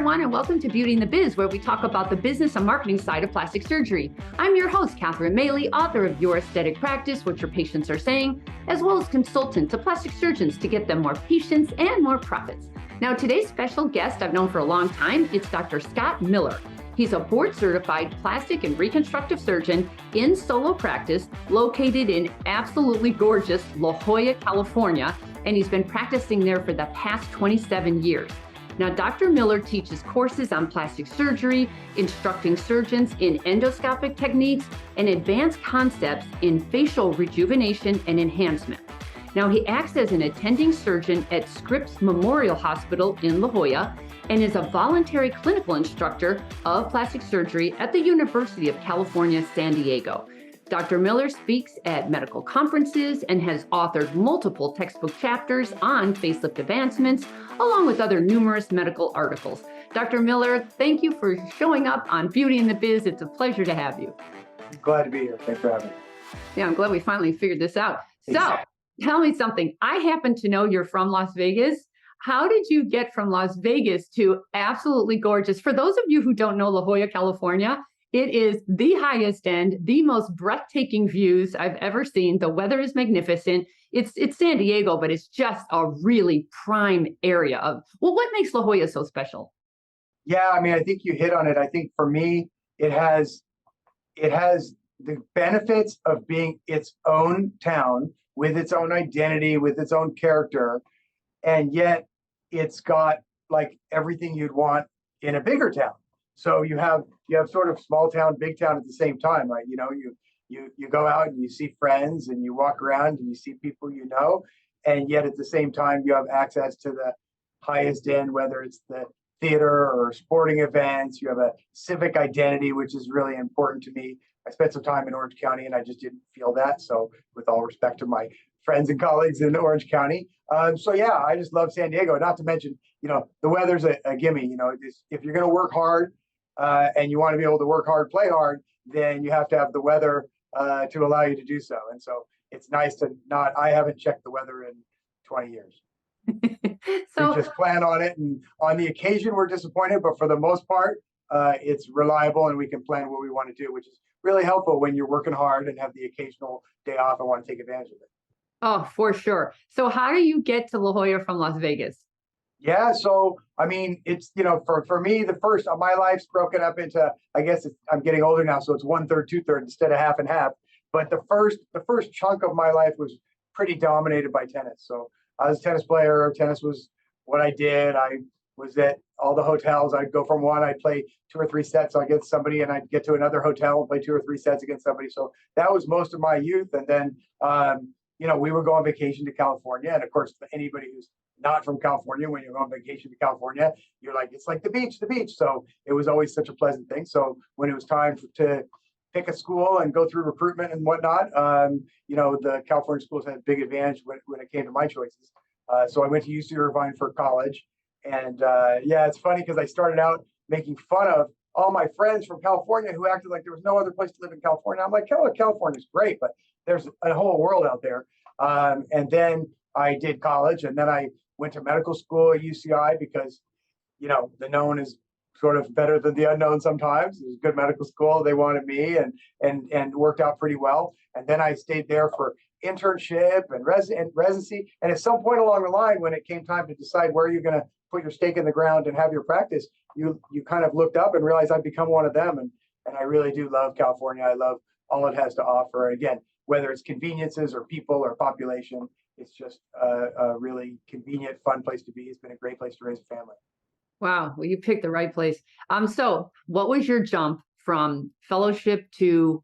everyone, and welcome to Beauty and the Biz, where we talk about the business and marketing side of plastic surgery. I'm your host, Catherine Maley, author of Your Aesthetic Practice, What Your Patients Are Saying, as well as consultant to plastic surgeons to get them more patients and more profits. Now, today's special guest I've known for a long time, it's Dr. Scott Miller. He's a board-certified plastic and reconstructive surgeon in solo practice located in absolutely gorgeous La Jolla, California, and he's been practicing there for the past 27 years. Now, Dr. Miller teaches courses on plastic surgery, instructing surgeons in endoscopic techniques, and advanced concepts in facial rejuvenation and enhancement. Now, he acts as an attending surgeon at Scripps Memorial Hospital in La Jolla and is a voluntary clinical instructor of plastic surgery at the University of California, San Diego. Dr. Miller speaks at medical conferences and has authored multiple textbook chapters on facelift advancements, along with other numerous medical articles. Dr. Miller, thank you for showing up on Beauty and the Biz. It's a pleasure to have you. Glad to be here. Thanks for having me. Yeah, I'm glad we finally figured this out. Exactly. So tell me something. I happen to know you're from Las Vegas. How did you get from Las Vegas to absolutely gorgeous? For those of you who don't know La Jolla, California, it is the highest end, the most breathtaking views I've ever seen. The weather is magnificent. It's San Diego, but it's just a really prime area of, well, what makes La Jolla so special? Yeah, I mean, I think you hit on it. I think for me, it has the benefits of being its own town with its own identity, with its own character, and yet it's got like everything you'd want in a bigger town. So you have sort of small town, big town at the same time, right? You know, you go out and you see friends and you walk around and you see people you know, and yet at the same time you have access to the highest end, whether it's the theater or sporting events. You have a civic identity, which is really important to me. I spent some time in Orange County and I just didn't feel that. So with all respect to my friends and colleagues in Orange County. So yeah, I just love San Diego. Not to mention, you know, the weather's a gimme. You know, if you're going to work hard and you want to be able to work hard, play hard, then you have to have the weather to allow you to do so. And so it's nice to not. I haven't checked the weather in 20 years. So we just plan on it, and on the occasion we're disappointed, but for the most part, it's reliable, and we can plan what we want to do, which is really helpful when you're working hard and have the occasional day off and want to take advantage of it. Oh, for sure. So how do you get to La Jolla from Las Vegas? Yeah, so I mean, it's, you know, for me, the first my life's broken up into, I guess I'm getting older now, so it's 1/3, 2/3 instead of half and half. But the first chunk of my life was pretty dominated by tennis. So I was a tennis player. Tennis was what I did. I was at all the hotels. I'd go from one, I'd play 2 or 3 sets against somebody, and I'd get to another hotel and play 2 or 3 sets against somebody. So that was most of my youth. And then, you know, we would go on vacation to California. And of course, anybody who's not from California, when you're on vacation to California, you're like, it's like the beach, the beach. So it was always such a pleasant thing. So when it was time to pick a school and go through recruitment and whatnot, you know, the California schools had a big advantage when it came to my choices. So I went to UC Irvine for college. And yeah, it's funny because I started out making fun of all my friends from California who acted like there was no other place to live in California. I'm like, California's great, but there's a whole world out there. And then I did college, and then I went to medical school at UCI because, you know, the known is sort of better than the unknown sometimes. It was a good medical school. They wanted me and worked out pretty well. And then I stayed there for internship and residency. And at some point along the line, when it came time to decide where you're going to put your stake in the ground and have your practice, you kind of looked up and realized I've become one of them. And I really do love California. I love all it has to offer. And again, whether it's conveniences or people or population, it's just a really convenient, fun place to be. It's been a great place to raise a family. Wow, well, you picked the right place. So what was your jump from fellowship to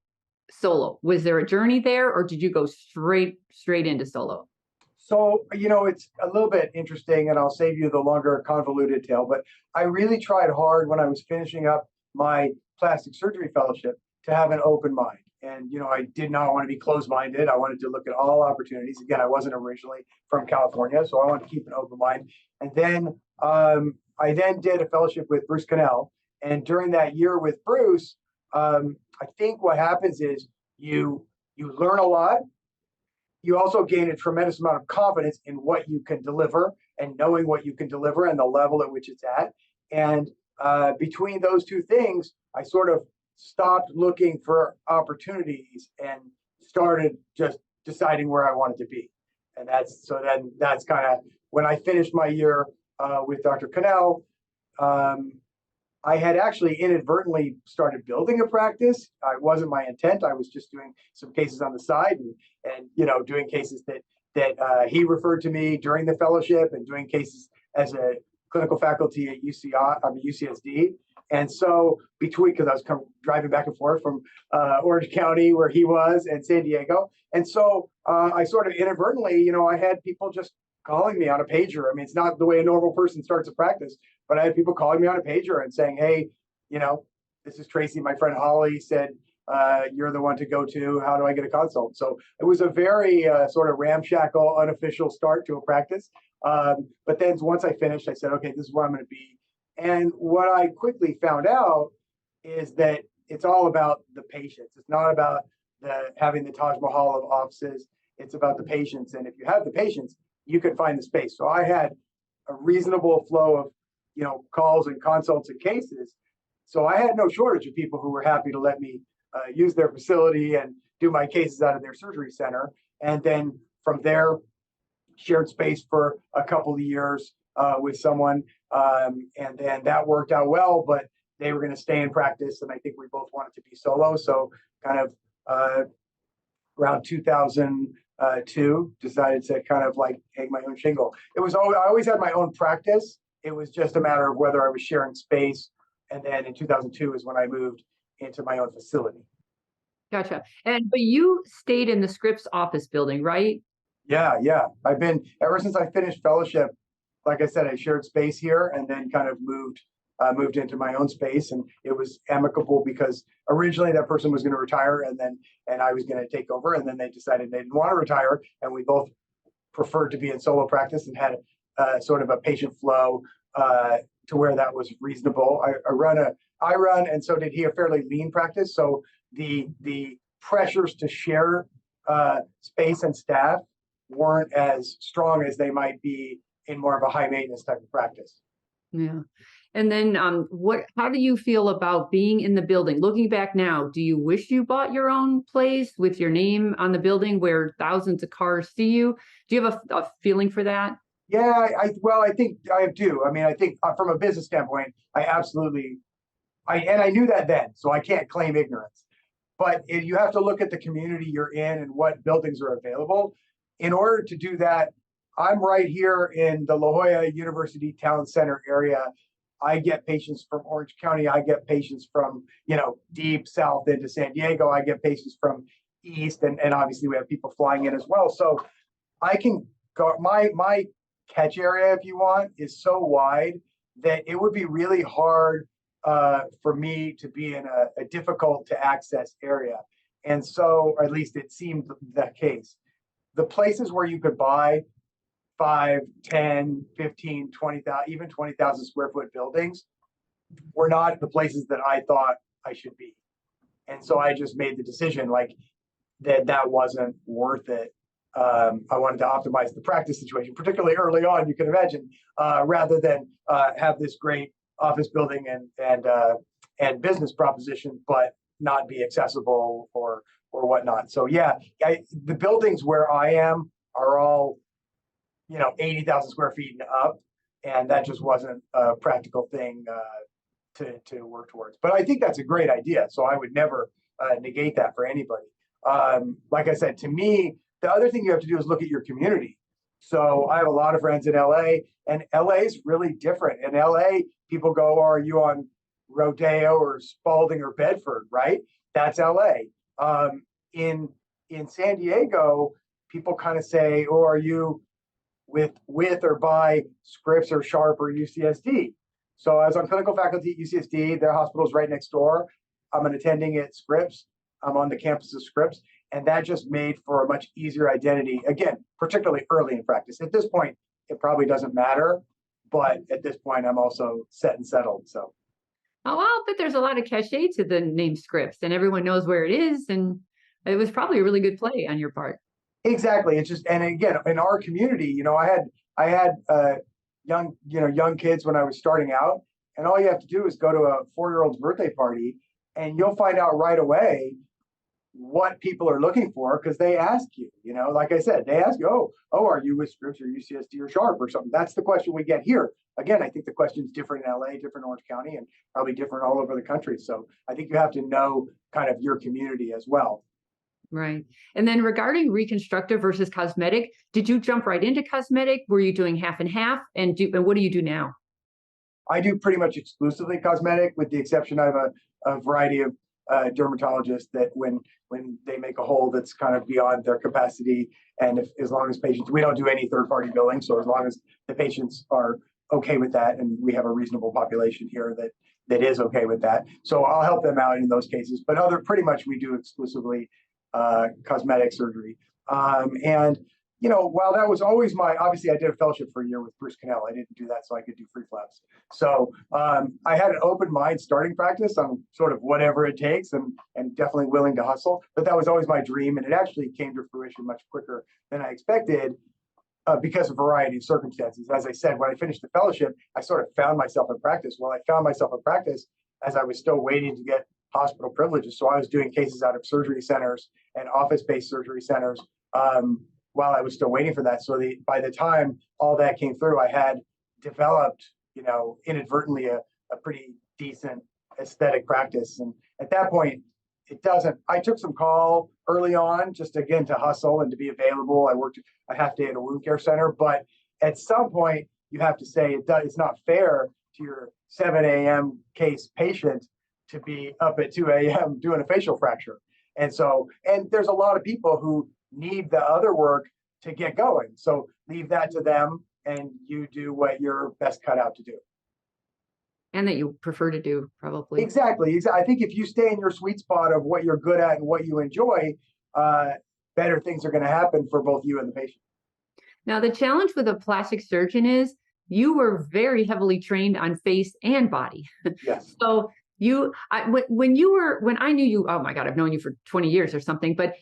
solo? Was there a journey there, or did you go straight into solo? So, you know, it's a little bit interesting, and I'll save you the longer convoluted tale, but I really tried hard when I was finishing up my plastic surgery fellowship to have an open mind. And, you know, I did not want to be closed-minded. I wanted to look at all opportunities. Again, I wasn't originally from California, so I wanted to keep an open mind. And then I then did a fellowship with Bruce Cannell. And during that year with Bruce, I think what happens is you learn a lot. You also gain a tremendous amount of confidence in what you can deliver and knowing what you can deliver and the level at which it's at. And between those two things, I sort of stopped looking for opportunities and started just deciding where I wanted to be. And that's kind of when I finished my year with Dr. Cannell. I had actually inadvertently started building a practice. It wasn't my intent. I was just doing some cases on the side and doing cases that he referred to me during the fellowship and doing cases as a clinical faculty at UCSD. And so because I was driving back and forth from Orange County where he was and San Diego. And so I sort of inadvertently, I had people just calling me on a pager. I mean, it's not the way a normal person starts a practice, but I had people calling me on a pager and saying, hey, this is Tracy. My friend Holly said, you're the one to go to. How do I get a consult? So it was a very sort of ramshackle, unofficial start to a practice. But then once I finished, I said, okay, this is where I'm going to be. And what I quickly found out is that it's all about the patients. It's not about having the Taj Mahal of offices. It's about the patients. And if you have the patients, you can find the space. So I had a reasonable flow of, calls and consults and cases. So I had no shortage of people who were happy to let me use their facility and do my cases out of their surgery center. And then from there, shared space for a couple of years with someone. And then that worked out well, but they were going to stay in practice. And I think we both wanted to be solo. So kind of around 2002, decided to kind of like hang my own shingle. I always had my own practice. It was just a matter of whether I was sharing space. And then in 2002 is when I moved into my own facility. Gotcha. But you stayed in the Scripps office building, right? Yeah. I've been, ever since I finished fellowship, like I said, I shared space here and then kind of moved into my own space. And it was amicable because originally that person was going to retire and I was going to take over. And then they decided they didn't want to retire. And we both preferred to be in solo practice and had sort of a patient flow to where that was reasonable. I run, and so did he, a fairly lean practice. So the pressures to share space and staff weren't as strong as they might be in more of a high maintenance type of practice. Yeah. And then how do you feel about being in the building? Looking back now, do you wish you bought your own place with your name on the building where thousands of cars see you? Do you have a feeling for that? Yeah, I think I do. I mean, I think from a business standpoint, I knew that then, so I can't claim ignorance. But you have to look at the community you're in and what buildings are available. In order to do that, I'm right here in the La Jolla University Town Center area. I get patients from Orange County. I get patients from, deep south into San Diego. I get patients from east, and obviously we have people flying in as well. So I can go, my catch area, if you want, is so wide that it would be really hard for me to be in a difficult to access area. And so, or at least it seemed the case. The places where you could buy 5, 10, 15, 20,000, even 20,000 square foot buildings were not the places that I thought I should be. And so I just made the decision that wasn't worth it. I wanted to optimize the practice situation, particularly early on, you can imagine, rather than have this great office building and business proposition, but not be accessible or whatnot. So yeah, the buildings where I am are all 80,000 square feet and up, and that just wasn't a practical thing to work towards. But I think that's a great idea, so I would never negate that for anybody. Like I said, to me, the other thing you have to do is look at your community. So I have a lot of friends in LA, and LA is really different. In LA, people go, are you on Rodeo or Spalding or Bedford, right? That's LA. In San Diego, people kind of say, oh, are you with or by Scripps or Sharp or UCSD? So I was on clinical faculty at UCSD. Their hospital's right next door. I'm an attending at Scripps. I'm on the campus of Scripps. And that just made for a much easier identity, again, particularly early in practice. At this point, it probably doesn't matter. But at this point, I'm also set and settled. So, oh, I'll bet there's a lot of cachet to the name Scripps, and everyone knows where it is. And it was probably a really good play on your part. Exactly. It's just, and again, in our community, I had young kids when I was starting out, And all you have to do is go to a 4-year-old's birthday party, and you'll find out right away what people are looking for, because they ask you, like I said, they ask you, oh, are you with Scripps or UCSD or Sharp or something? That's the question we get here. Again, I think the question's different in LA, different in Orange County, and probably different all over the country. So I think you have to know kind of your community as well. Right. And then regarding reconstructive versus cosmetic, did you jump right into cosmetic? Were you doing half and half? And what do you do now? I do pretty much exclusively cosmetic, with the exception I have a variety of dermatologists that when they make a hole that's kind of beyond their capacity, and as long as patients, we don't do any third-party billing, so as long as the patients are okay with that, and we have a reasonable population here that is okay with that, so I'll help them out in those cases. But pretty much we do exclusively cosmetic surgery. And while that was always obviously I did a fellowship for a year with Bruce Cannell. I didn't do that so I could do free flaps. So I had an open mind starting practice on sort of whatever it takes, and definitely willing to hustle. But that was always my dream, and it actually came to fruition much quicker than I expected because of a variety of circumstances. As I said, when I finished the fellowship, I sort of found myself in practice. Well, I found myself in practice as I was still waiting to get hospital privileges. So I was doing cases out of surgery centers and office-based surgery centers while I was still waiting for that. So by the time all that came through, I had developed, inadvertently a pretty decent aesthetic practice. And at that point, I took some call early on, just again to hustle and to be available. I worked a half day at a wound care center, but at some point you have to say it's not fair to your 7 a.m. case patient to be up at 2 a.m. doing a facial fracture. And there's a lot of people who need the other work to get going. So leave that to them, and you do what you're best cut out to do. And that you prefer to do, probably. Exactly. I think if you stay in your sweet spot of what you're good at and what you enjoy, better things are going to happen for both you and the patient. Now, the challenge with a plastic surgeon is you were very heavily trained on face and body. Yes. So when I knew you, oh my God, I've known you for 20 years or something, but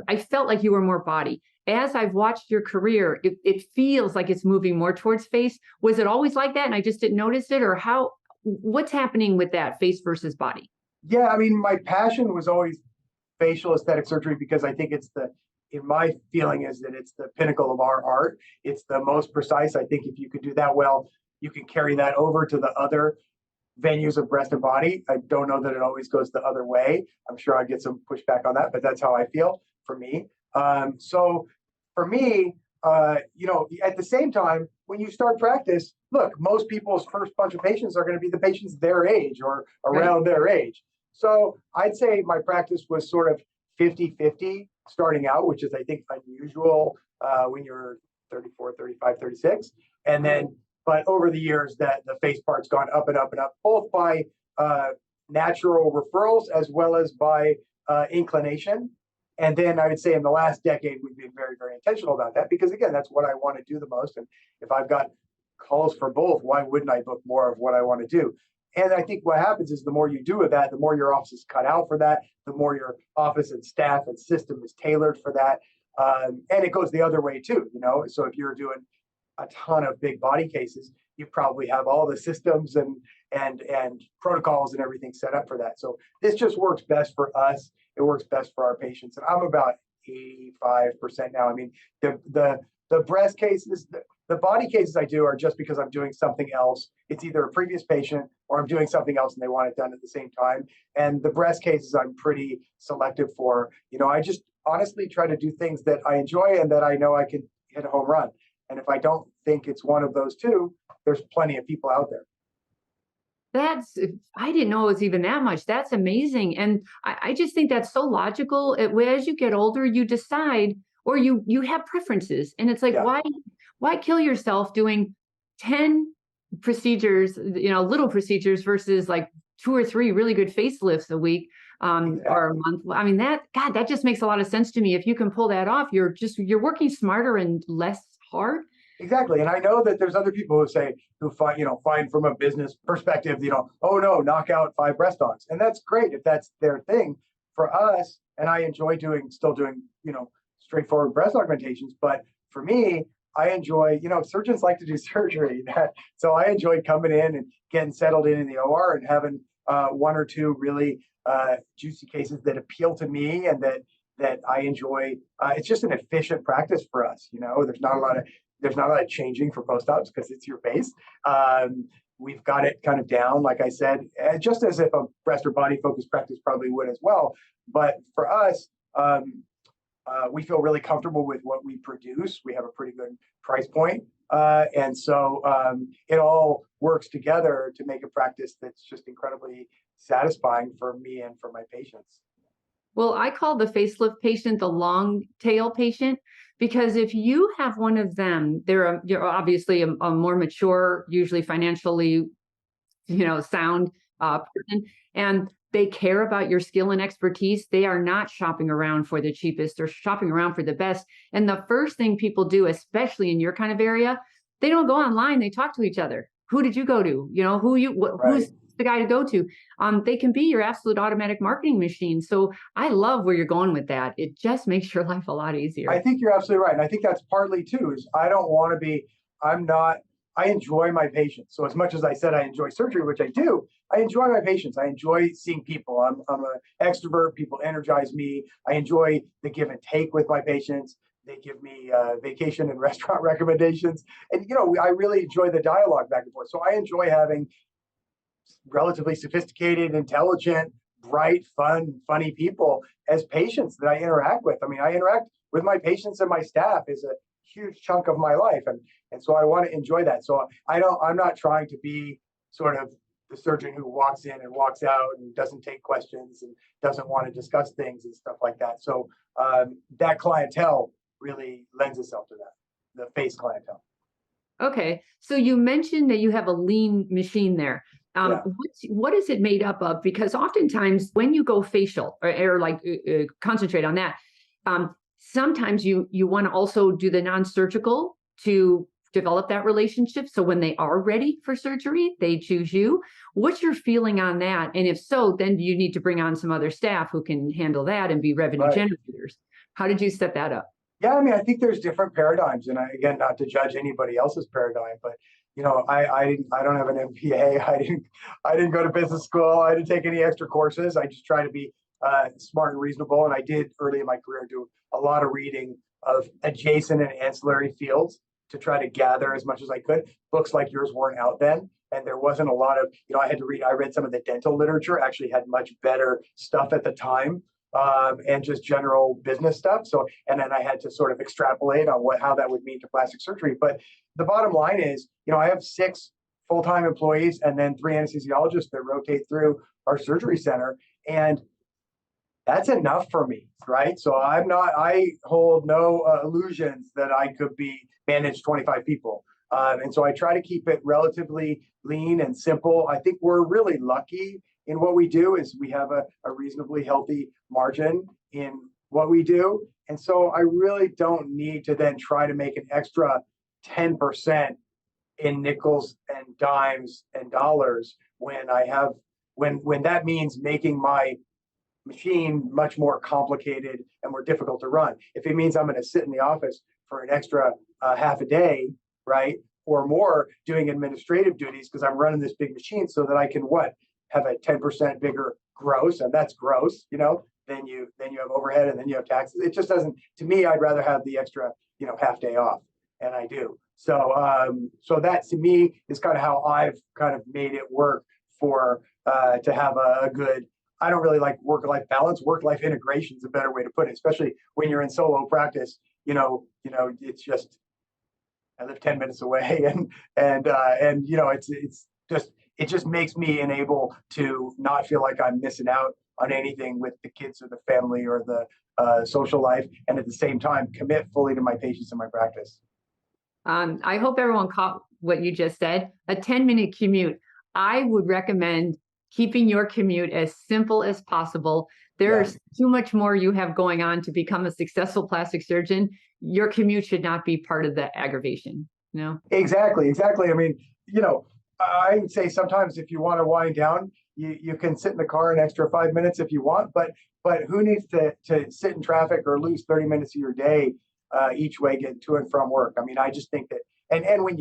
I felt like you were more body. As I've watched your career, it feels like it's moving more towards face. Was it always like that and I just didn't notice it? Or what's happening with that face versus body? Yeah, I mean, my passion was always facial aesthetic surgery, because I think in my feeling is that it's the pinnacle of our art. It's the most precise. I think if you could do that well, you can carry that over to the other venues of breast and body. I don't know that it always goes the other way. I'm sure I get some pushback on that, but that's how I feel for me. So for me, at the same time, when you start practice, look, most people's first bunch of patients are going to be the patients their age or around their age. So I'd say my practice was sort of 50-50 starting out, which is, I think, unusual when you're 34, 35, 36. And then, but over the years, the face part's gone up and up and up, both by natural referrals as well as by inclination. And then I would say in the last decade, we've been very, very intentional about that, because again, that's what I want to do the most. And if I've got calls for both, why wouldn't I book more of what I want to do? And I think what happens is the more you do of that, the more your office is cut out for that, the more your office and staff and system is tailored for that. And it goes the other way too, So if you're doing a ton of big body cases, you probably have all the systems and protocols and everything set up for that. So this just works best for us. It works best for our patients. And I'm about 85% now. I mean, the breast cases, the body cases I do are just because I'm doing something else. It's either a previous patient or I'm doing something else and they want it done at the same time. And the breast cases I'm pretty selective for. I just honestly try to do things that I enjoy and that I know I can hit a home run. And if I don't think it's one of those two, there's plenty of people out there. I didn't know it was even that much. That's amazing. And I just think that's so logical. As you get older, you decide, or you have preferences. And it's like, why kill yourself doing 10 procedures, little procedures versus like 2 or 3 really good facelifts a week or a month. I mean, that just makes a lot of sense to me. If you can pull that off, you're working smarter and less hard. Exactly. And I know that there's other people who find from a business perspective, oh no, knock out 5 breast dogs. And that's great if that's their thing. For us, and I enjoy still doing, straightforward breast augmentations. But for me, I enjoy, surgeons like to do surgery. So I enjoy coming in and getting settled in the OR and having one or two really juicy cases that appeal to me and that I enjoy. It's just an efficient practice for us. There's not a lot of changing for post-ops because it's your face. We've got it kind of down, like I said, just as if a breast or body focused practice probably would as well. But for us, we feel really comfortable with what we produce. We have a pretty good price point. And so it all works together to make a practice that's just incredibly satisfying for me and for my patients. Well, I call the facelift patient the long tail patient because if you have one of them, you're obviously a more mature, usually financially, sound person, and they care about your skill and expertise. They are not shopping around for the cheapest; they're shopping around for the best. And the first thing people do, especially in your kind of area, they don't go online. They talk to each other. Who did you go to? Who's the guy to go to? They can be your absolute automatic marketing machine. So I love where you're going with that. It just makes your life a lot easier. I think you're absolutely right. And I think that's partly too, is I don't want to be, I enjoy my patients. So as much as I said I enjoy surgery, which I do, I enjoy my patients. I enjoy seeing people. I'm an extrovert. People energize me. I enjoy the give and take with my patients. They give me vacation and restaurant recommendations. And, I really enjoy the dialogue back and forth. So I enjoy having relatively sophisticated, intelligent, bright, funny people as patients that I interact with. I mean, I interact with my patients and my staff is a huge chunk of my life. And so I want to enjoy that. So I'm not trying to be sort of the surgeon who walks in and walks out and doesn't take questions and doesn't want to discuss things and stuff like that. So that clientele really lends itself to that, the face clientele. Okay. So you mentioned that you have a lean machine there. Yeah. What is it made up of? Because oftentimes when you go facial or concentrate on that, sometimes you want to also do the non-surgical to develop that relationship. So when they are ready for surgery, they choose you. What's your feeling on that? And if so, then you need to bring on some other staff who can handle that and be revenue generators. How did you set that up? Yeah, I mean, I think there's different paradigms, and again, not to judge anybody else's paradigm, but I don't have an MBA. I didn't go to business school. I didn't take any extra courses. I just try to be smart and reasonable. And I did early in my career do a lot of reading of adjacent and ancillary fields to try to gather as much as I could. Books like yours weren't out then, and there wasn't a lot of I read some of the dental literature. Actually, had much better stuff at the time. And just general business stuff. So, and then I had to sort of extrapolate on how that would mean to plastic surgery. But the bottom line is, I have 6 full-time employees and then 3 anesthesiologists that rotate through our surgery center. And that's enough for me, right? So I hold no illusions that I could manage 25 people. And so I try to keep it relatively lean and simple. I think we're really lucky in what we do is we have a reasonably healthy margin in what we do. And so I really don't need to then try to make an extra 10% in nickels and dimes and dollars when that means making my machine much more complicated and more difficult to run. If it means I'm going to sit in the office for an extra half a day, right, or more doing administrative duties because I'm running this big machine so that I can have a 10% bigger gross, and that's gross, then you have overhead and then you have taxes. It just doesn't, to me, I'd rather have the extra, half day off, and I do. So that to me is kind of how I've kind of made it work to have a good, I don't really like work-life balance. Work-life integration is a better way to put it, especially when you're in solo practice. It's just, I live 10 minutes away and it just makes me enable to not feel like I'm missing out on anything with the kids or the family or the social life, and at the same time commit fully to my patients and my practice. I hope everyone caught what you just said. A 10-minute commute. I would recommend keeping your commute as simple as possible. There's too much more you have going on to become a successful plastic surgeon. Your commute should not be part of the aggravation. Exactly. I mean, I would say sometimes if you want to wind down, you can sit in the car an extra 5 minutes if you want, but who needs to sit in traffic or lose 30 minutes of your day each way getting to and from work. I mean, I just think that, and when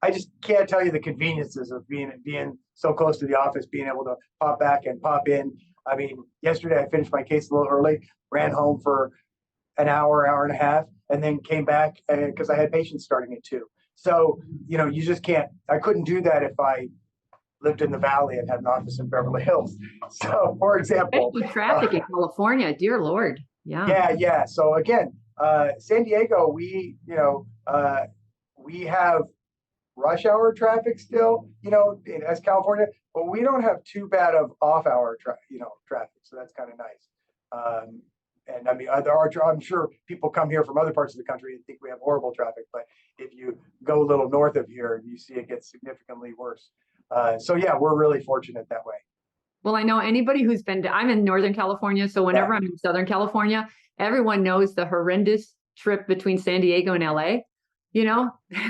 I just can't tell you the conveniences of being so close to the office, being able to pop back and pop in. I mean, yesterday I finished my case a little early, ran home for an hour and a half, and then came back because I had patients starting at 2. So, you just can't, I couldn't do that if I lived in the Valley and had an office in Beverly Hills. So, for example, especially traffic in California, dear Lord. Yeah. yeah. So again, San Diego, we have rush hour traffic still, as California, but we don't have too bad of off hour traffic. So that's kind of nice. And I mean, I'm sure people come here from other parts of the country and think we have horrible traffic, but if you go a little north of here, you see it gets significantly worse. So yeah, we're really fortunate that way. Well, I know anybody who's I'm in Northern California. So whenever I'm in Southern California, everyone knows the horrendous trip between San Diego and LA.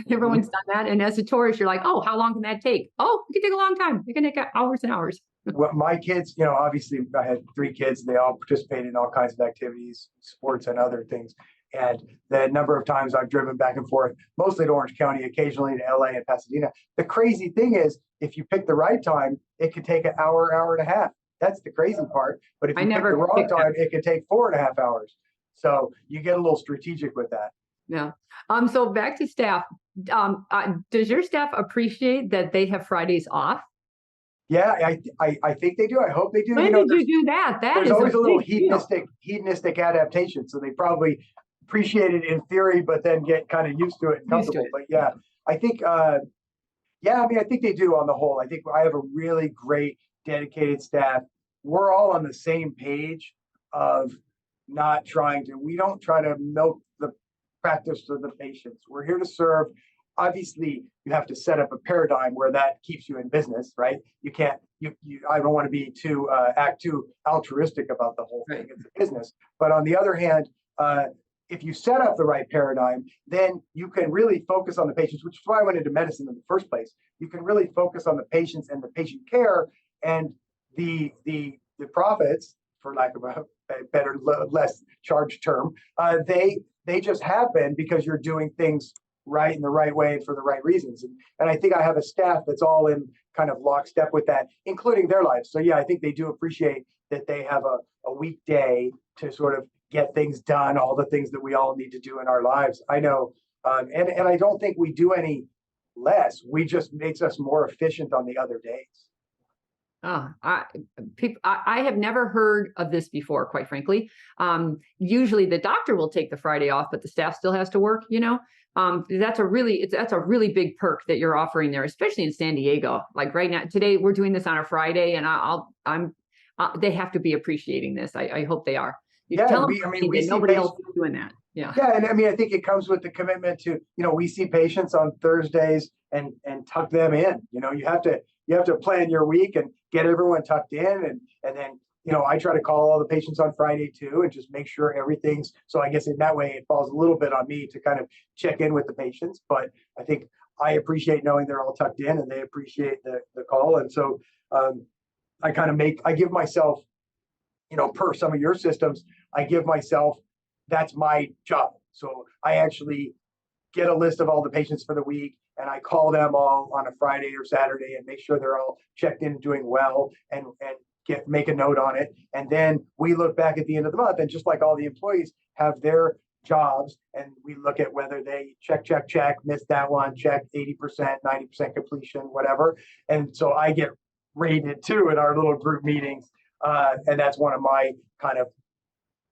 Everyone's done that. And as a tourist, you're like, oh, how long can that take? Oh, it can take a long time. It can take hours and hours. Well, my kids, obviously I had 3 kids. They all participated in all kinds of activities, sports and other things. And the number of times I've driven back and forth, mostly to Orange County, occasionally to LA and Pasadena. The crazy thing is, if you pick the right time, it could take an hour and a half. That's the crazy part. But if you pick the wrong time, it could take 4.5 hours. So you get a little strategic with that. Yeah. So back to staff. Does your staff appreciate that they have Fridays off? Yeah, I think they do. I hope they do. When did you do that? There's always a little hedonistic adaptation. So they probably appreciate it in theory, but then get kind of used to it and comfortable. But yeah, I think, I think they do on the whole. I think I have a really great, dedicated staff. We're all on the same page of we don't try to milk the practice of the patients. We're here to serve. Obviously, you have to set up a paradigm where that keeps you in business, right? You can't, I don't want to be act too altruistic about the whole thing. It's a business. But on the other hand, if you set up the right paradigm, then you can really focus on the patients, which is why I went into medicine in the first place. You can really focus on the patients and the patient care, and the profits, for lack of a better, less charged term, they just happen because you're doing things right in the right way and for the right reasons. And I think I have a staff that's all in kind of lockstep with that, including their lives. So yeah, I think they do appreciate that they have a weekday to sort of get things done, all the things that we all need to do in our lives. I know, and I don't think we do any less. We just makes us more efficient on the other days. I have never heard of this before, quite frankly. Usually the doctor will take the Friday off, but the staff still has to work, that's a really big perk that you're offering there, especially in San Diego. Like right now, today we're doing this on a Friday, and they have to be appreciating this. I hope they are. We see nobody else is doing that. Yeah. Yeah. And I mean, I think it comes with the commitment to, we see patients on Thursdays and tuck them in. You have to plan your week and get everyone tucked in. And then, I try to call all the patients on Friday too, and just make sure everything's, so I guess in that way, it falls a little bit on me to kind of check in with the patients. But I think I appreciate knowing they're all tucked in, and they appreciate the call. And so I give myself, per some of your systems, I give myself, that's my job. So I actually get a list of all the patients for the week, and I call them all on a Friday or Saturday and make sure they're all checked in and doing well, and make a note on it. And then we look back at the end of the month, and just like all the employees have their jobs, and we look at whether they check, missed that one, check 80%, 90% completion, whatever. And so I get rated too in our little group meetings. And that's one of my kind of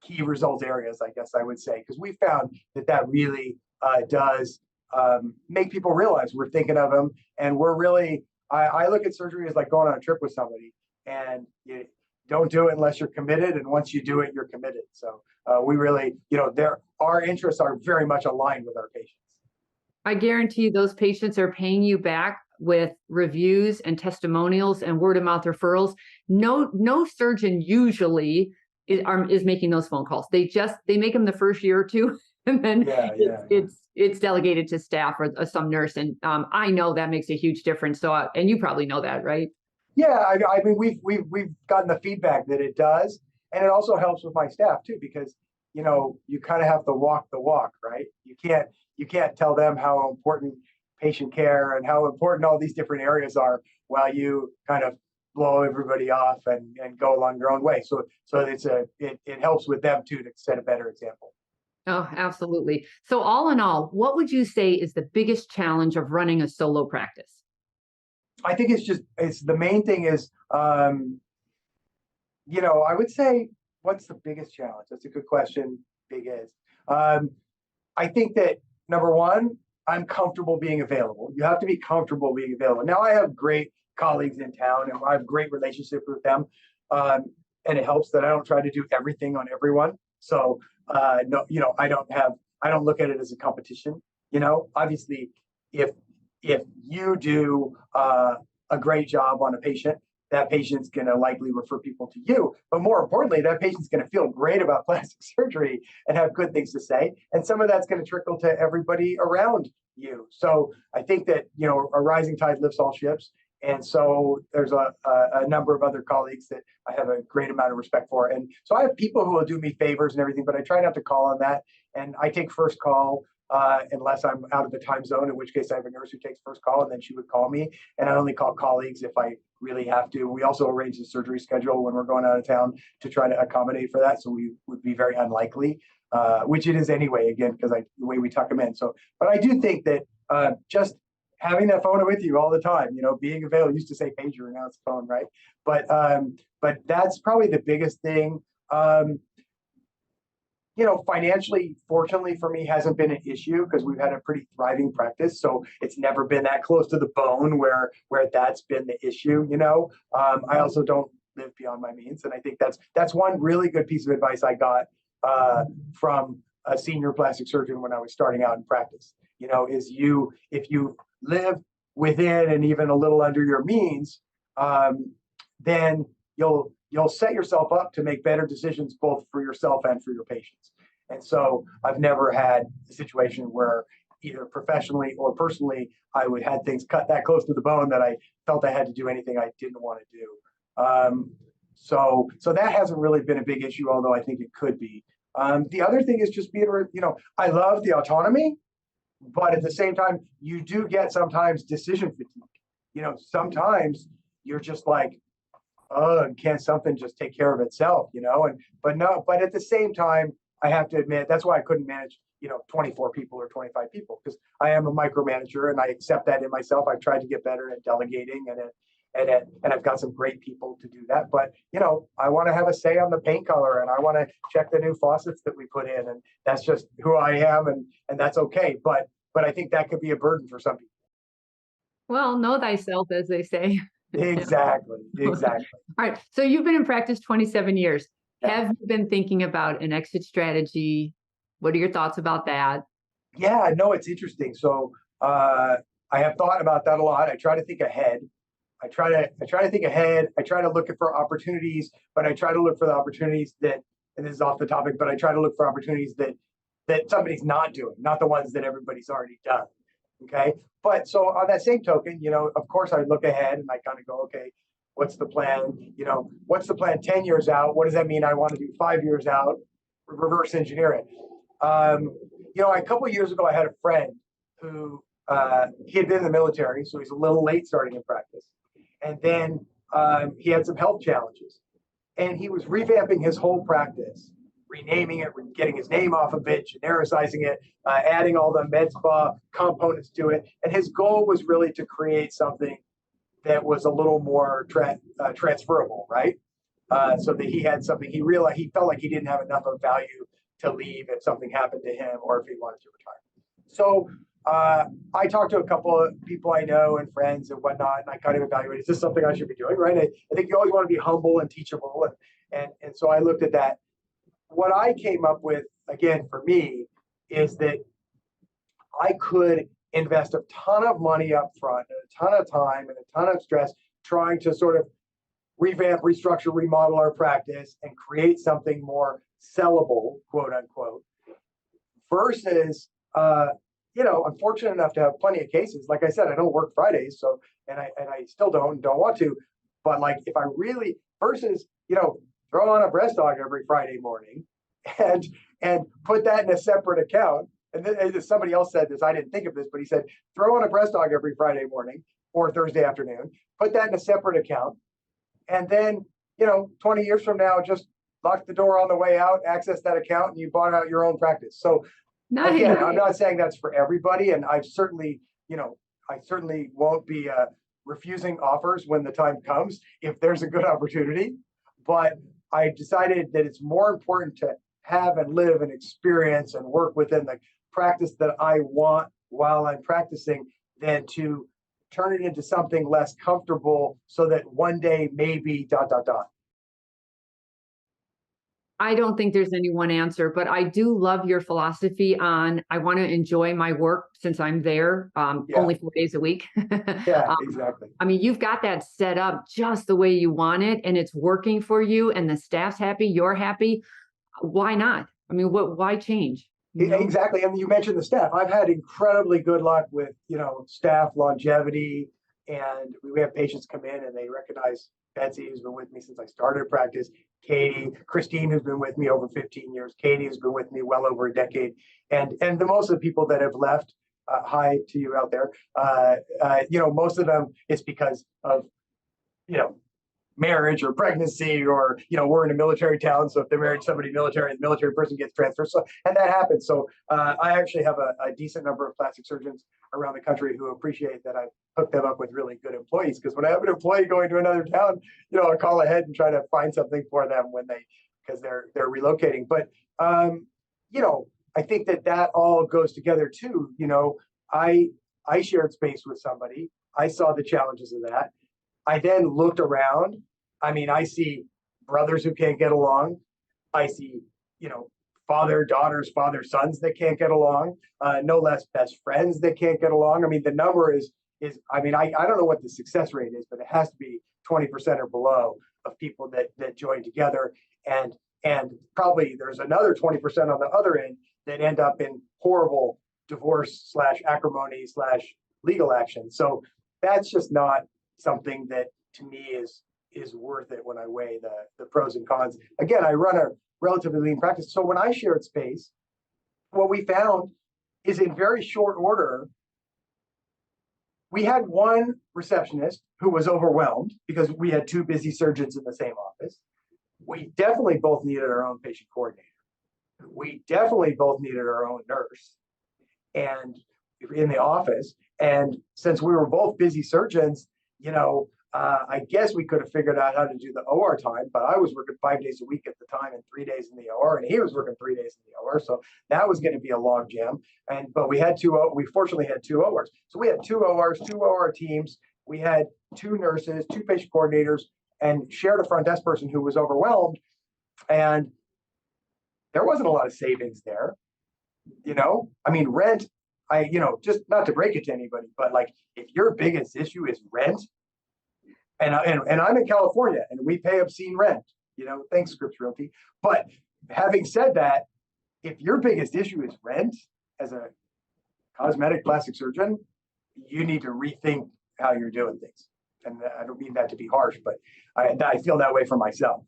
key results areas, I guess I would say, because we found that really does make people realize we're thinking of them, and we're really, I look at surgery as like going on a trip with somebody, and you don't do it unless you're committed, and once you do it, you're committed. So we really, our interests are very much aligned with our patients. I guarantee those patients are paying you back with reviews and testimonials and word of mouth referrals. No surgeon usually is making those phone calls. They make them the first year or two, and then it's delegated to staff or some nurse. And I know that makes a huge difference. So, and you probably know that, right? Yeah, I mean, we've gotten the feedback that it does, and it also helps with my staff too, because you kind of have to walk the walk, right? You can't tell them how important patient care and how important all these different areas are while you kind of blow everybody off and go along your own way. So it helps with them too to set a better example. Oh, absolutely. So all in all, what would you say is the biggest challenge of running a solo practice? I think it's the main thing is I would say, what's the biggest challenge? That's a good question. Big is. Um, I think that number one, I'm comfortable being available. You have to be comfortable being available. Now I have great colleagues in town and I have great relationships with them. Um, and it helps that I don't try to do everything on everyone. So no, I don't look at it as a competition. Obviously if you do a great job on a patient, that patient's going to likely refer people to you. But more importantly, that patient's going to feel great about plastic surgery and have good things to say. And some of that's going to trickle to everybody around you. So I think that, a rising tide lifts all ships. And so there's a number of other colleagues that I have a great amount of respect for. And so I have people who will do me favors and everything, but I try not to call on that. And I take first call unless I'm out of the time zone, in which case I have a nurse who takes first call and then she would call me. And I only call colleagues if I really have to. We also arrange the surgery schedule when we're going out of town to try to accommodate for that. So we would be very unlikely, which it is anyway, again, because the way we tuck them in. So, but I do think that just having that phone with you all the time, being available. Used to say pager, now it's phone, right? But that's probably the biggest thing. Financially, fortunately for me, hasn't been an issue because we've had a pretty thriving practice. So it's never been that close to the bone where that's been the issue. I also don't live beyond my means, and I think that's one really good piece of advice I got from a senior plastic surgeon when I was starting out in practice. If you live within and even a little under your means, then you'll set yourself up to make better decisions both for yourself and for your patients. And so I've never had a situation where either professionally or personally, I would had things cut that close to the bone that I felt I had to do anything I didn't want to do. So that hasn't really been a big issue, although I think it could be. The other thing is just being, I love the autonomy, but at the same time, you do get sometimes decision fatigue. Sometimes you're just like, oh, can't something just take care of itself, but at the same time, I have to admit, that's why I couldn't manage, 24 people or 25 people, because I am a micromanager and I accept that in myself. I've tried to get better at delegating and I've got some great people to do that. But, I want to have a say on the paint color and I want to check the new faucets that we put in. And that's just who I am. And that's okay. But I think that could be a burden for some people. Well, know thyself, as they say. Exactly. All right. So you've been in practice 27 years. Yeah. Have you been thinking about an exit strategy? What are your thoughts about that? Yeah, no, it's interesting. So I have thought about that a lot. I try to think ahead. I try to think ahead. I try to look for opportunities, but I try to look for the opportunities that, and this is off the topic, but I try to look for opportunities that somebody's not doing, not the ones that everybody's already done. Okay. But so on that same token, of course I look ahead and I kind of go, okay, what's the plan? What's the plan 10 years out? What does that mean? I want to do 5 years out, reverse engineer it. A couple of years ago, I had a friend who he had been in the military, so he's a little late starting in practice. And then he had some health challenges and he was revamping his whole practice, renaming it, getting his name off of it, genericizing it, adding all the med spa components to it. And his goal was really to create something that was a little more transferable, right? So that he had something, he felt like he didn't have enough of value to leave if something happened to him or if he wanted to retire. So I talked to a couple of people I know and friends and whatnot, and I kind of evaluated, is this something I should be doing, right? I think you always want to be humble and teachable. And so I looked at that. What I came up with, again, for me, is that I could invest a ton of money up front, and a ton of time and a ton of stress trying to sort of revamp, restructure, remodel our practice and create something more sellable, quote unquote, versus, I'm fortunate enough to have plenty of cases. Like I said, I don't work Fridays, so, and I still don't want to, but like, if I really, versus, throw on a breast dog every Friday morning and put that in a separate account. And then somebody else said this, I didn't think of this, but he said, throw on a breast dog every Friday morning or Thursday afternoon, put that in a separate account. And then, 20 years from now, just lock the door on the way out, access that account, and you bought out your own practice. So Nice. again, I'm not saying that's for everybody. And I certainly won't be refusing offers when the time comes, if there's a good opportunity. But I decided that it's more important to have and live and experience and work within the practice that I want while I'm practicing than to turn it into something less comfortable so that one day maybe ... I don't think there's any one answer, but I do love your philosophy on I want to enjoy my work since I'm there only 4 days a week. Yeah, exactly. I mean, you've got that set up just the way you want it, and it's working for you, and the staff's happy, you're happy. Why not? I mean, why change? Exactly. And you mentioned the staff. I've had incredibly good luck with, staff longevity. And we have patients come in and they recognize Betsy, who's been with me since I started practice, Katie, Christine, who's been with me over 15 years, Katie, who's been with me well over a decade. And the most of the people that have left, hi to you out there, most of them, it's because of, marriage or pregnancy, or we're in a military town, so if they're married to somebody military, the military person gets transferred, so and that happens. So I actually have a decent number of plastic surgeons around the country who appreciate that I've hooked them up with really good employees, because when I have an employee going to another town, I call ahead and try to find something for them because they're relocating. But I think that all goes together too. I shared space with somebody, I saw the challenges of that. I then looked around. I mean, I see brothers who can't get along. I see, father, daughters, father, sons that can't get along. No less best friends that can't get along. I mean, the number is, I don't know what the success rate is, but it has to be 20% or below of people that join together. And probably there's another 20% on the other end that end up in horrible divorce / acrimony / legal action. So that's just not something that to me is worth it when I weigh the pros and cons. Again, I run a relatively lean practice. So when I shared space, what we found is in very short order, we had one receptionist who was overwhelmed because we had two busy surgeons in the same office. We definitely both needed our own patient coordinator. We definitely both needed our own nurse and in the office. And since we were both busy surgeons, I guess we could have figured out how to do the OR time, but I was working 5 days a week at the time and 3 days in the OR, and he was working 3 days in the OR. So that was going to be a log jam. But we fortunately had two ORs. So we had two ORs, two OR teams. We had two nurses, two patient coordinators, and shared a front desk person who was overwhelmed. And there wasn't a lot of savings there. Rent, just not to break it to anybody, but like if your biggest issue is rent, and I'm in California and we pay obscene rent, thanks Scripps Realty. But having said that, if your biggest issue is rent as a cosmetic plastic surgeon, you need to rethink how you're doing things. And I don't mean that to be harsh, but I feel that way for myself.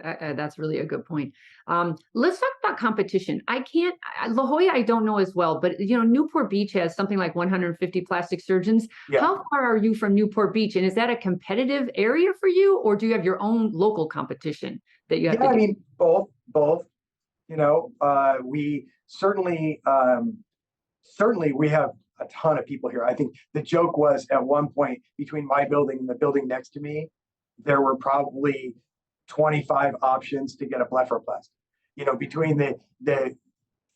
That's really a good point. Let's talk about competition. La Jolla, I don't know as well, but Newport Beach has something like 150 plastic surgeons. Yeah. How far are you from Newport Beach? And is that a competitive area for you, or do you have your own local competition that you have to do? Both. We certainly we have a ton of people here. I think the joke was at one point between my building and the building next to me, there were probably 25 options to get a blepharoplasty. Between the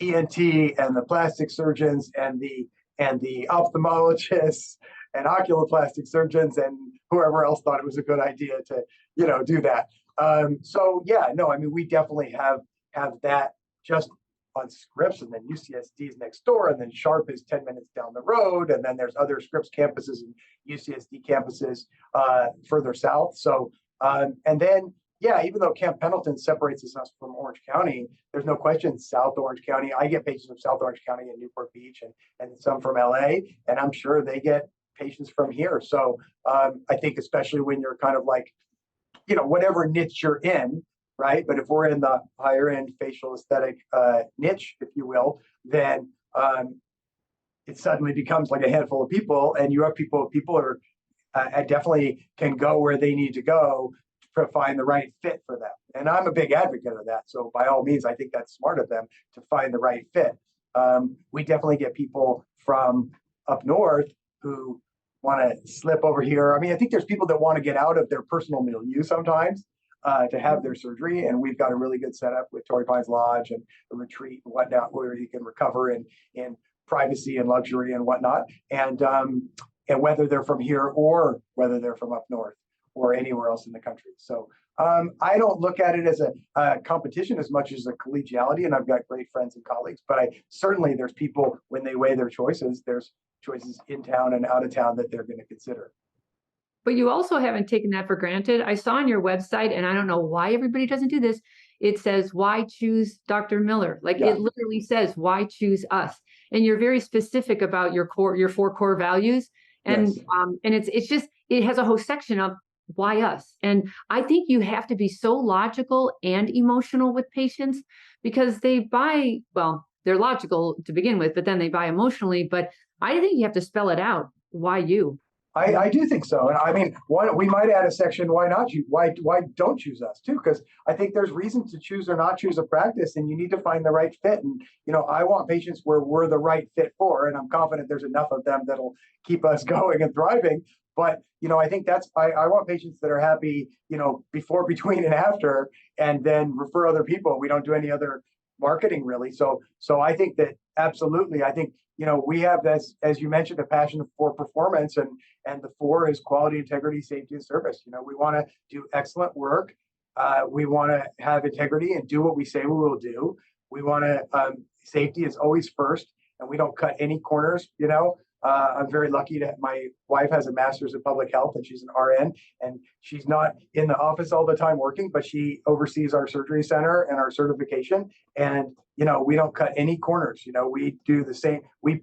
ENT and the plastic surgeons and the ophthalmologists and oculoplastic surgeons and whoever else thought it was a good idea to do that. We definitely have that just on Scripps, and then UCSD is next door, and then Sharp is 10 minutes down the road, and then there's other Scripps campuses and UCSD campuses further south. So and then even though Camp Pendleton separates us from Orange County, there's no question South Orange County, I get patients from South Orange County and Newport Beach and some from LA, and I'm sure they get patients from here. So I think especially when you're kind of like, whatever niche you're in, right? But if we're in the higher end facial aesthetic niche, if you will, then it suddenly becomes like a handful of people, and you have people are definitely can go where they need to go to find the right fit for them. And I'm a big advocate of that. So by all means, I think that's smart of them to find the right fit. We definitely get people from up north who want to slip over here. I mean, I think there's people that want to get out of their personal milieu sometimes to have their surgery. And we've got a really good setup with Torrey Pines Lodge and a retreat and whatnot, where you can recover in privacy and luxury and whatnot. And whether they're from here or whether they're from up north or anywhere else in the country. So I don't look at it as a competition as much as a collegiality, and I've got great friends and colleagues, but certainly there's people, when they weigh their choices, there's choices in town and out of town that they're going to consider. But you also haven't taken that for granted. I saw on your website, and I don't know why everybody doesn't do this, it says, why choose Dr. Miller? Like it literally says, why choose us? And you're very specific about your 4 core values. And and it's just, it has a whole section of why us. And I think you have to be so logical and emotional with patients, because they buy, well, they're logical to begin with, but then they buy emotionally. But I think you have to spell it out. Why you? I do think so. And I mean, we might add a section, why not you? Why don't choose us too? Because I think there's reasons to choose or not choose a practice, and you need to find the right fit. And, I want patients where we're the right fit for, and I'm confident there's enough of them that'll keep us going and thriving. But, I think I want patients that are happy, before, between, and after, and then refer other people. We don't do any other marketing really. So I think that absolutely, I think, we have this, as you mentioned, a passion for performance, and the 4 is quality, integrity, safety, and service. We want to do excellent work. We want to have integrity and do what we say we will do. We want to, safety is always first, and we don't cut any corners. I'm very lucky that my wife has a master's in public health, and she's an RN, and she's not in the office all the time working, but she oversees our surgery center and our certification. And, we don't cut any corners. We do the same. We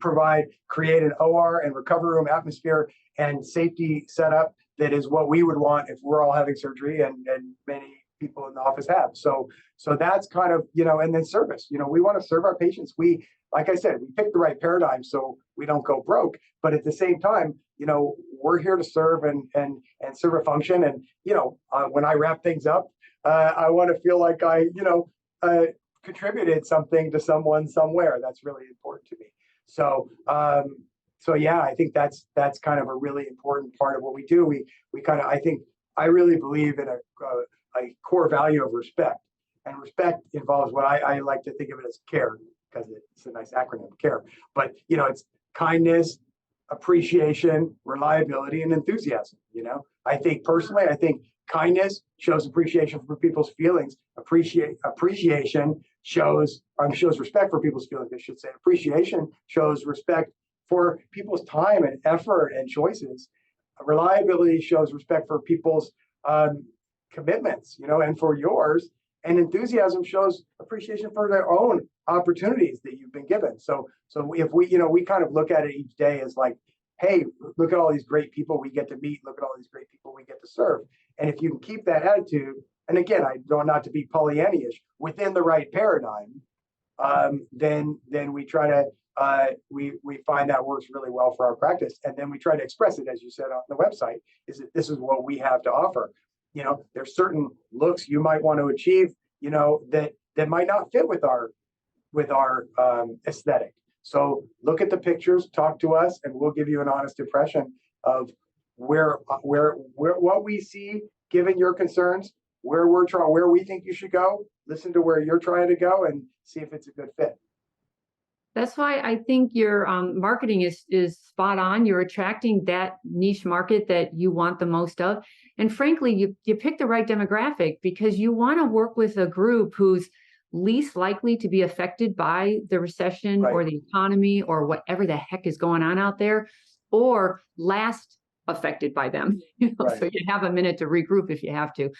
create an OR and recovery room atmosphere and safety setup that is what we would want if we're all having surgery, and many people in the office have. So that's kind of, and then service. We want to serve our patients. Like I said, we pick the right paradigm so we don't go broke. But at the same time, we're here to serve and serve a function. And, when I wrap things up, I want to feel like I contributed something to someone somewhere. That's really important to me. So yeah, I think that's kind of a really important part of what we do. I really believe in a core value of respect, and respect involves what I like to think of it as care, because it's a nice acronym, care. But it's kindness, appreciation, reliability, and enthusiasm. I think personally, kindness shows appreciation for people's feelings. Appreciation shows respect for people's feelings. I should say appreciation shows respect for people's time and effort and choices. Reliability shows respect for people's commitments, and for yours. And enthusiasm shows appreciation for their own opportunities that you've been given. So if we kind of look at it each day as like, hey, look at all these great people we get to meet. Look at all these great people we get to serve. And if you can keep that attitude, and again, I don't, not to be Pollyannish, within the right paradigm, then we try to we find that works really well for our practice, and then we try to express it, as you said on the website, is that this is what we have to offer. There's certain looks you might want to achieve, that might not fit with our aesthetic. So look at the pictures, talk to us, and we'll give you an honest impression of where what we see, given your concerns, where we think you should go. Listen to where you're trying to go and see if it's a good fit. That's why I think your marketing is spot on. You're attracting that niche market that you want the most of. And frankly, you pick the right demographic, because you want to work with a group who's least likely to be affected by the recession or the economy or whatever the heck is going on out there, or last affected by them. So you have a minute to regroup if you have to.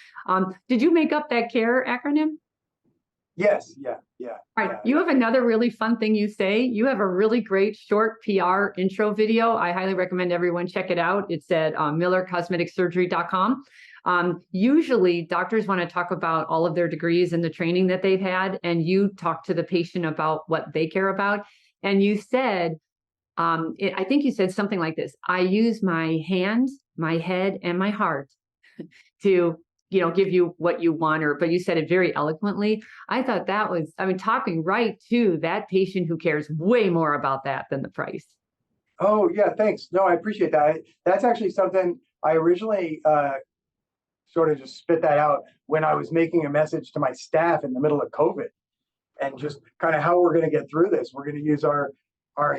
Did you make up that CARE acronym? Yes, yeah, yeah, All right. yeah. You have another really fun thing you say. You have a really great short PR intro video. I highly recommend everyone check it out. It's at millercosmeticsurgery.com. Usually doctors want to talk about all of their degrees and the training that they've had, and you talk to the patient about what they care about. And you said, I think you said something like this: I use my hands, my head, and my heart to, give you what you want, but you said it very eloquently. I thought that was, talking right to that patient who cares way more about that than the price. Oh, yeah, thanks. No, I appreciate that. That's actually something I originally sort of just spit that out when I was making a message to my staff in the middle of COVID, and just kind of how we're going to get through this. We're going to use our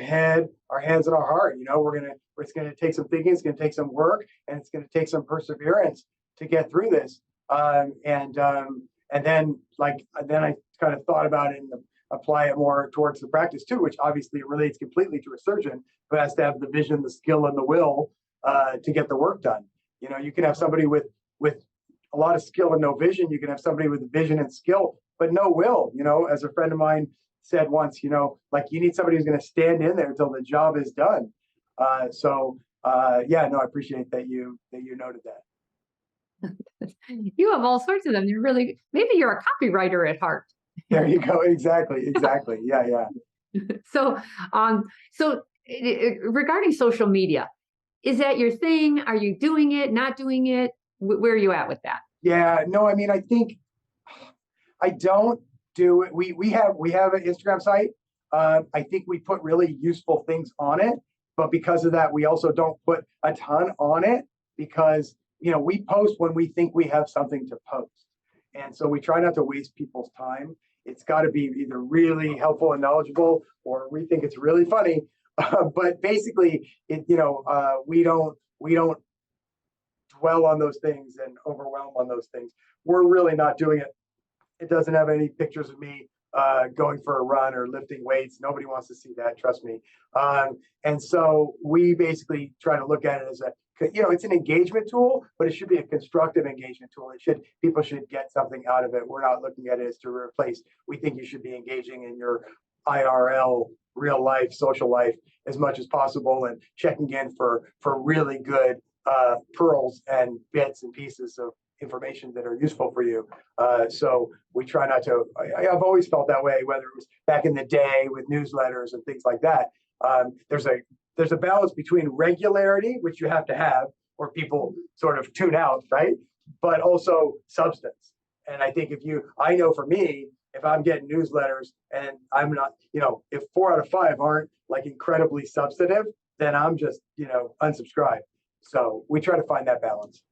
head, our hands, and our heart. It's going to take some thinking, it's going to take some work, and it's going to take some perseverance to get through this. And then I kind of thought about it and apply it more towards the practice too, which obviously relates completely to a surgeon who has to have the vision, the skill, and the will to get the work done. You can have somebody with a lot of skill and no vision. You can have somebody with vision and skill but no will. As a friend of mine said once, like, you need somebody who's going to stand in there until the job is done. Yeah, no, I appreciate that you noted that. You have all sorts of them. Maybe you're a copywriter at heart. There you go. Exactly. Yeah, yeah. So, regarding social media, is that your thing? Are you doing it, not doing it? Where are you at with that? Yeah, no, I think I don't do it. We have an Instagram site. I think we put really useful things on it, but because of that, we also don't put a ton on it because we post when we think we have something to post, and so we try not to waste people's time. It's got to be either really helpful and knowledgeable, or we think it's really funny. But basically, we don't dwell on those things and overwhelm on those things. We're really not doing it. It doesn't have any pictures of me going for a run or lifting weights. Nobody wants to see that, trust me. And so we basically try to look at it as it's an engagement tool, but it should be a constructive engagement tool. People should get something out of it. We're not looking at it as to replace. We think you should be engaging in your IRL, real life, social life as much as possible, and checking in for really good pearls and bits and pieces of information that are useful for you. So we try not to. I've always felt that way, whether it was back in the day with newsletters and things like that. There's a balance between regularity, which you have to have, or people sort of tune out, right? But also substance. And I think I know for me, if I'm getting newsletters and I'm not, if 4 out of 5 aren't like incredibly substantive, then I'm just, unsubscribe. So we try to find that balance.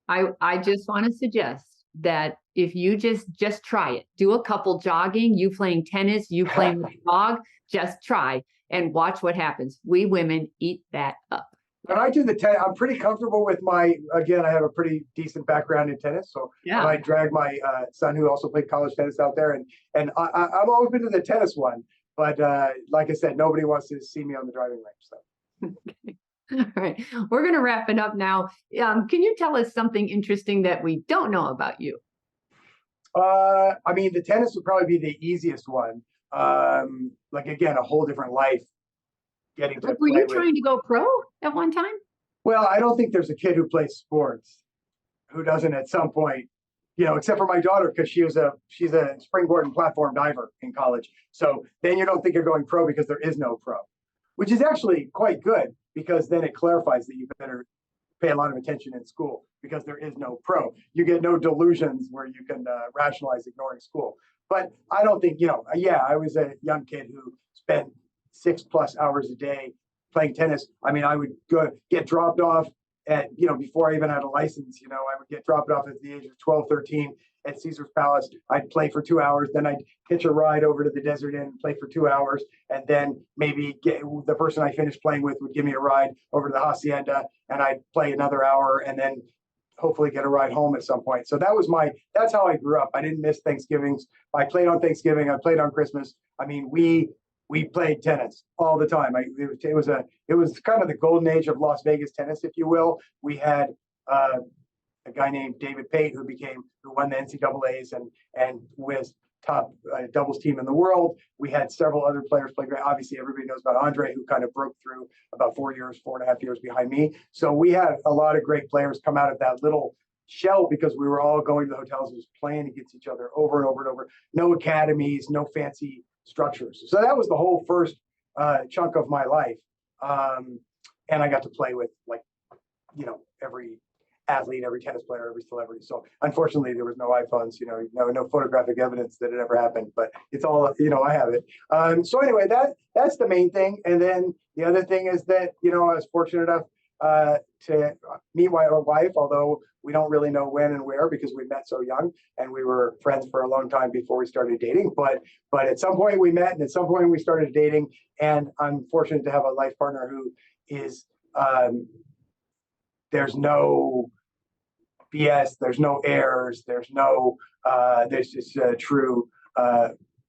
I just want to suggest that if you just try it, do a couple jogging, you playing tennis, you playing with the dog, just try and watch what happens. We women eat that up. When I do the tennis, I'm pretty comfortable with I have a pretty decent background in tennis. So yeah. I drag my son, who also played college tennis, out there, and I'm always been to the tennis one. But like I said, nobody wants to see me on the driving range. So. Okay. All right. We're going to wrap it up now. Can you tell us something interesting that we don't know about you? The tennis would probably be the easiest one. Again, a whole different life. Were you trying to go pro at one time? Well, I don't think there's a kid who plays sports who doesn't at some point, except for my daughter, because she's a springboard and platform diver in college. So then you don't think you're going pro because there is no pro, which is actually quite good, because then it clarifies that you better pay a lot of attention in school, because there is no pro. You get no delusions where you can rationalize ignoring school. But I don't think, I was a young kid who spent 6+ hours a day playing tennis. I would get dropped off at, before I even had a license, I would get dropped off at the age of 12, 13 at Caesar's Palace. I'd play for 2 hours. Then I'd hitch a ride over to the Desert Inn and play for 2 hours. And then maybe the person I finished playing with would give me a ride over to the Hacienda, and I'd play another hour and then hopefully get a ride home at some point. So that's how I grew up. I didn't miss Thanksgivings. I played on Thanksgiving. I played on Christmas. We played tennis all the time. It was kind of the golden age of Las Vegas tennis, if you will. We had a guy named David Pate who won the NCAAs and was top doubles team in the world. We had several other players play great. Obviously, everybody knows about Andre, who kind of broke through about 4.5 years behind me. So we had a lot of great players come out of that little shell because we were all going to the hotels and just playing against each other over and over and over. No academies, no fancy structures. So that was the whole first chunk of my life. And I got to play with, like, every athlete, every tennis player, every celebrity. So unfortunately, there was no iPhones, no photographic evidence that it ever happened, but it's all, I have it. So anyway, that's the main thing. And then the other thing is that, I was fortunate enough to meet my wife, although we don't really know when and where because we met so young and we were friends for a long time before we started dating. But at some point we met and at some point we started dating, and I'm fortunate to have a life partner who is, there's no BS, there's no errors, there's just a true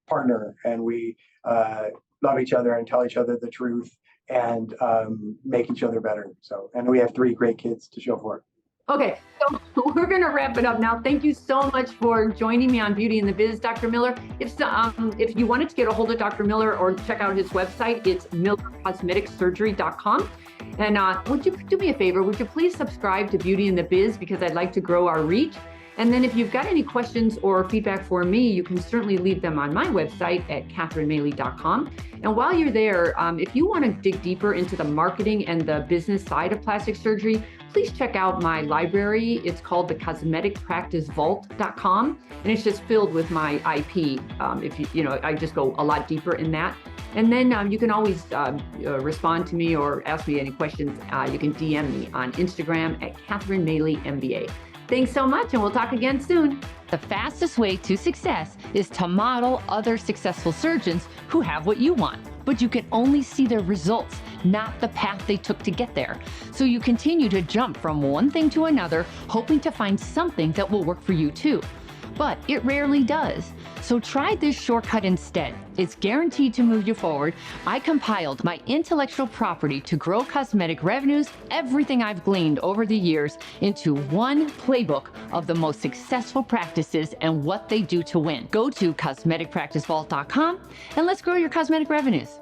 partner, and we love each other and tell each other the truth and make each other better. So, and we have 3 great kids to show for it. Okay, so we're going to wrap it up now. Thank you so much for joining me on Beauty in the Biz, Dr. Miller. If you wanted to get a hold of Dr. Miller or check out his website, it's millercosmeticsurgery.com. And would you do me a favor? Would you please subscribe to Beauty in the Biz, because I'd like to grow our reach. And then if you've got any questions or feedback for me, you can certainly leave them on my website at catherinemaley.com. And while you're there, if you want to dig deeper into the marketing and the business side of plastic surgery, please check out my library. It's called the cosmeticpracticevault.com, and it's just filled with my IP. I just go a lot deeper in that. And then you can always respond to me or ask me any questions. You can DM me on Instagram at Catherine Maley MBA. Thanks so much, and we'll talk again soon. The fastest way to success is to model other successful surgeons who have what you want, but you can only see their results, not the path they took to get there. So you continue to jump from one thing to another, hoping to find something that will work for you too. But it rarely does. So try this shortcut instead. It's guaranteed to move you forward. I compiled my intellectual property to grow cosmetic revenues, everything I've gleaned over the years, into one playbook of the most successful practices and what they do to win. Go to cosmeticpracticevault.com and let's grow your cosmetic revenues.